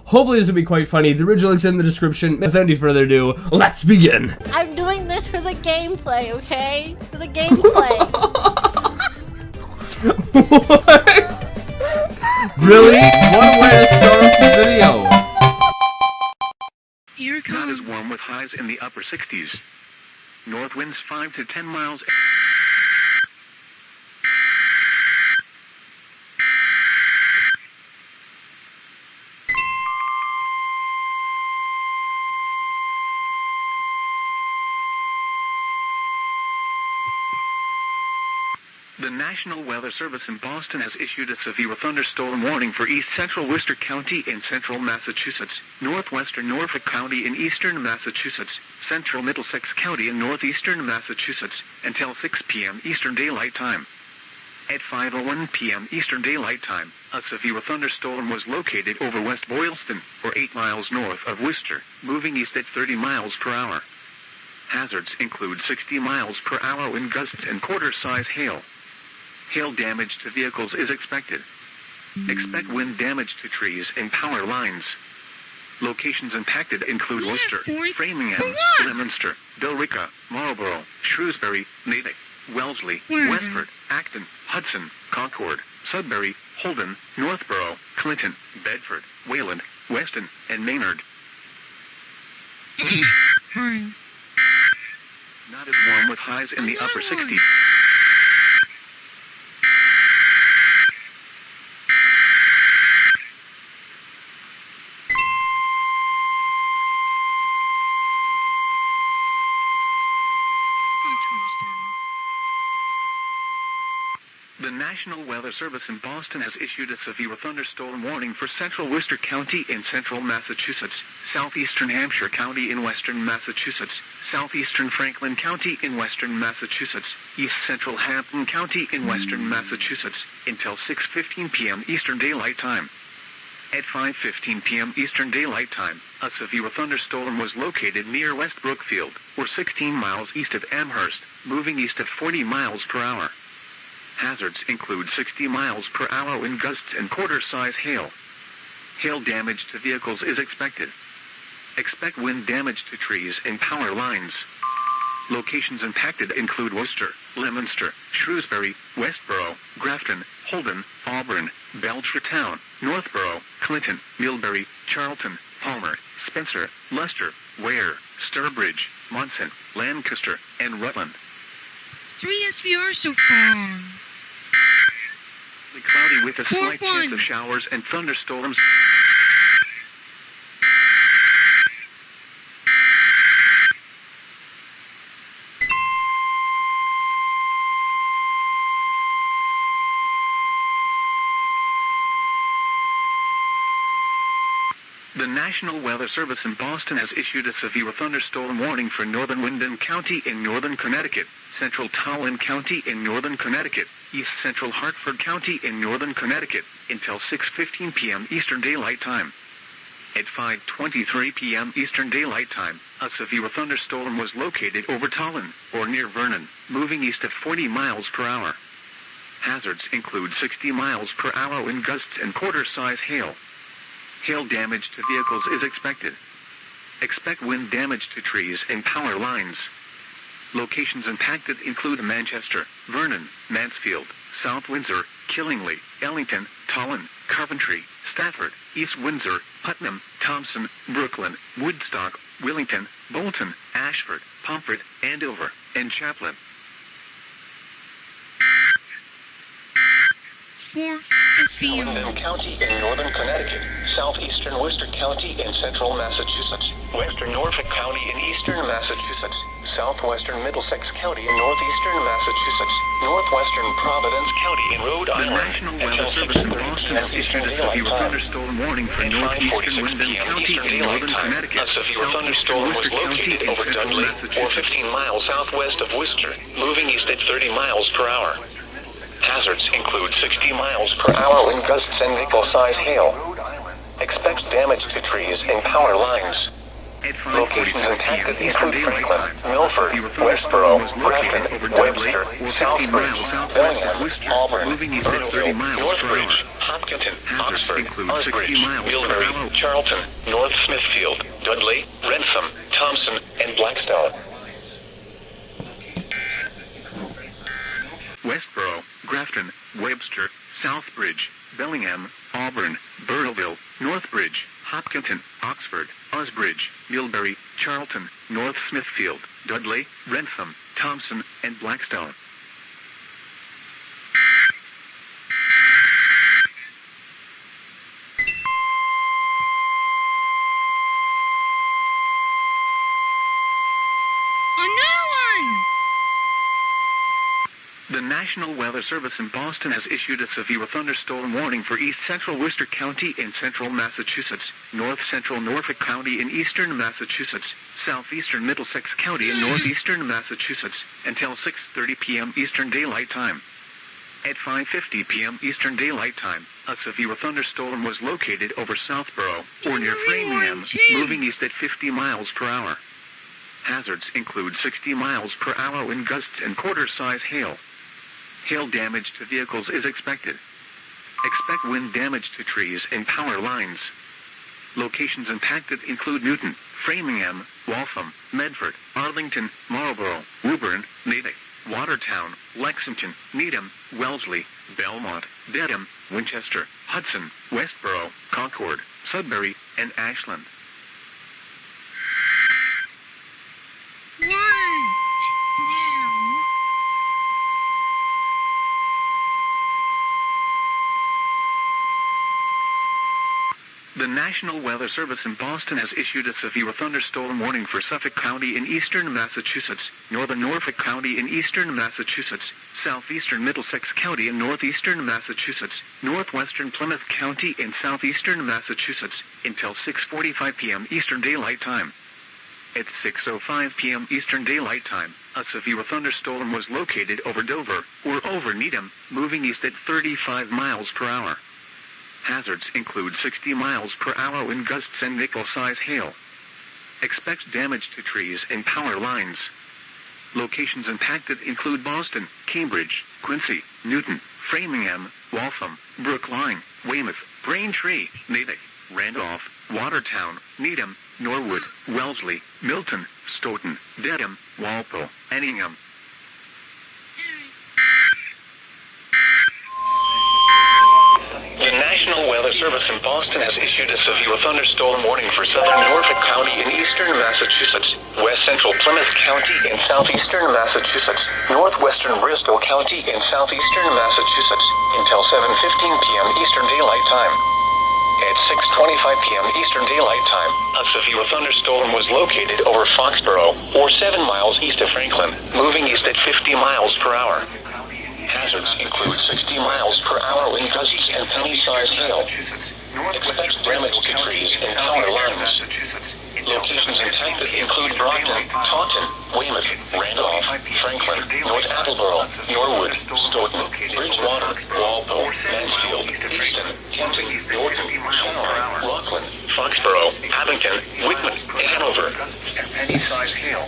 Hopefully this will be quite funny. The original link's in the description. Without any further ado, let's begin. I'm doing this for the gameplay, okay? For the gameplay. What? Really? What a way to start the video. Here it comes. Not as warm with highs in the upper 60s. North winds 5 to 10 miles. The National Weather Service in Boston has issued a severe thunderstorm warning for east central Worcester County in central Massachusetts, northwestern Norfolk County in eastern Massachusetts, central Middlesex County in northeastern Massachusetts, until 6 p.m. Eastern Daylight Time. At 5:01 p.m. Eastern Daylight Time, a severe thunderstorm was located over West Boylston, or 8 miles north of Worcester, moving east at 30 miles per hour. Hazards include 60 miles per hour wind gusts and quarter-size hail. Hail damage to vehicles is expected. Expect wind damage to trees and power lines. Locations impacted include Worcester, Framingham, Leominster, Billerica, Marlborough, Shrewsbury, Natick, Wellesley, Westford, Acton, Hudson, Concord, Sudbury, Holden, Northborough, Clinton, Bedford, Wayland, Weston, and Maynard. Not as warm with highs in the upper 60s. The National Weather Service in Boston has issued a severe thunderstorm warning for central Worcester County in central Massachusetts, southeastern Hampshire County in western Massachusetts, southeastern Franklin County in western Massachusetts, east central Hampton County in western Massachusetts, until 6:15 p.m. Eastern Daylight Time. At 5:15 p.m. Eastern Daylight Time, a severe thunderstorm was located near West Brookfield, or 16 miles east of Amherst, moving east at 40 miles per hour. Hazards include 60 miles per hour wind gusts and quarter-size hail. Hail damage to vehicles is expected. Expect wind damage to trees and power lines. Locations impacted include Worcester, Leominster, Shrewsbury, Westboro, Grafton, Holden, Auburn, Belchertown, Northborough, Clinton, Millbury, Charlton, Palmer, Spencer, Leicester, Ware, Sturbridge, Monson, Lancaster, and Rutland. 3 SVR so far. Cloudy with a slight chance of showers and thunderstorms. The National Weather Service in Boston has issued a severe thunderstorm warning for northern Windham County in northern Connecticut, central Towin County in northern Connecticut, east central Hartford County in northern Connecticut, until 6:15 p.m. Eastern Daylight Time. At 5:23 p.m. Eastern Daylight Time, a severe thunderstorm was located over Tolland, or near Vernon, moving east at 40 miles per hour. Hazards include 60 miles per hour wind gusts and quarter-size hail. Hail damage to vehicles is expected. Expect wind damage to trees and power lines. Locations impacted include Manchester, Vernon, Mansfield, South Windsor, Killingly, Ellington, Tolland, Coventry, Stafford, East Windsor, Putnam, Thompson, Brooklyn, Woodstock, Willington, Bolton, Ashford, Pomfret, Andover, and Chaplin. 4 SVR. Windham County in northern Connecticut, southeastern Worcester County in central Massachusetts, western Norfolk County in eastern Massachusetts, southwestern Middlesex County in northeastern Massachusetts, northwestern Providence County in Rhode Island. The National Weather Service in Boston has issued a severe thunderstorm warning for northeastern Windham County in northern Connecticut. A severe thunderstorm was located over Dudley, or 15 miles southwest of Worcester, moving east at 30 miles per hour. Hazards include 60 miles per hour wind gusts and vehicle-size hail. Expect damage to trees and power lines. At Locations 5:45 and p.m. tactics Eastern include Daylight Franklin, Time, Milford, the Westboro, was located Grafton, over Dudley, Webster, or 15 Southbridge, miles southwest of Bellingham, Worcester, Auburn, moving east at 30 Burnsville, miles per hour. Northbridge, Hopkinton, Hazards Oxford, include 60 Osbridge, miles per Millbury, hour. Charlton, North Smithfield, Dudley, Wrentham, Thompson, and Blackstone. Westboro, Grafton, Webster, Southbridge, Bellingham, Auburn, Burrillville, Northbridge, Hopkinton, Oxford, Osbridge, Millbury, Charlton, North Smithfield, Dudley, Wrentham, Thompson, and Blackstone. Another one! The National Weather Service in Boston has issued a severe thunderstorm warning for east central Worcester County in central Massachusetts, north central Norfolk County in eastern Massachusetts, southeastern Middlesex County in northeastern Massachusetts, until 6:30 p.m. Eastern Daylight Time. At 5:50 p.m. Eastern Daylight Time, a severe thunderstorm was located over Southborough, or near Framingham, moving east at 50 miles per hour. Hazards include 60 miles per hour wind gusts and quarter-size hail. Hail damage to vehicles is expected. Expect wind damage to trees and power lines. Locations impacted include Newton, Framingham, Waltham, Medford, Arlington, Marlborough, Woburn, Natick, Watertown, Lexington, Needham, Wellesley, Belmont, Dedham, Winchester, Hudson, Westboro, Concord, Sudbury, and Ashland. What? Now? The National Weather Service in Boston has issued a severe thunderstorm warning for Suffolk County in eastern Massachusetts, northern Norfolk County in eastern Massachusetts, southeastern Middlesex County in northeastern Massachusetts, northwestern Plymouth County in southeastern Massachusetts, until 6:45 p.m. Eastern Daylight Time. At 6:05 p.m. Eastern Daylight Time, a severe thunderstorm was located over Dover, or over Needham, moving east at 35 miles per hour. Hazards include 60 miles per hour wind gusts and nickel-size hail. Expect damage to trees and power lines. Locations impacted include Boston, Cambridge, Quincy, Newton, Framingham, Waltham, Brookline, Weymouth, Braintree, Natick, Randolph, Watertown, Needham, Norwood, Wellesley, Milton, Stoughton, Dedham, Walpole, Effingham. The National Weather Service in Boston has issued a severe thunderstorm warning for southern Norfolk County in eastern Massachusetts, west central Plymouth County in southeastern Massachusetts, northwestern Bristol County in southeastern Massachusetts, until 7:15 p.m. Eastern Daylight Time. At 6:25 p.m. Eastern Daylight Time, a severe thunderstorm was located over Foxborough, or 7 miles east of Franklin, moving east at 50 miles per hour. Hazards include 60 miles per hour wind gusts and penny-sized hail. Expect damage to trees and power lines. Locations impacted include Brockton, Taunton, Weymouth, Randolph, Franklin, North Attleboro, Norwood, Stoughton, Bridgewater, Walpole, Mansfield, Easton, Kenton, Norton, Hanover, Rockland, Foxborough, Abington, Whitman, and Hanover. Penny-sized hail.